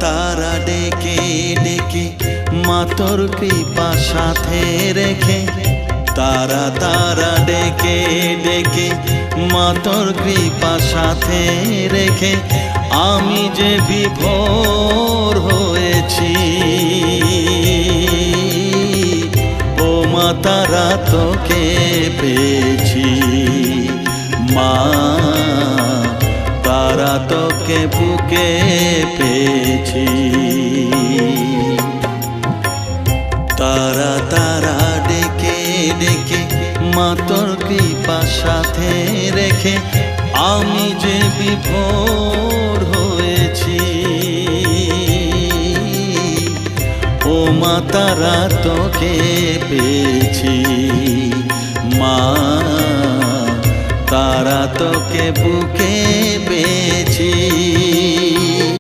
তারা ডেকে ডেকে মা তোর কৃপা সাথে রেখে, তারা তারা ডেকে ডেকে মা তোর কৃপা সাথে রেখে আমি যে বিভোর হয়েছি। ও মা তারা তোকে পেয়েছি, মা তারা তোকে বুকে পেয়েছি। তারা তারা ডেকে ডেকে মা তোর কৃপা সাথে রেখে আমি যে বিভোর হয়েছি। ও মা তারা তোকে পেয়েছি, মা তারা তোকে বুকে পেয়েছি।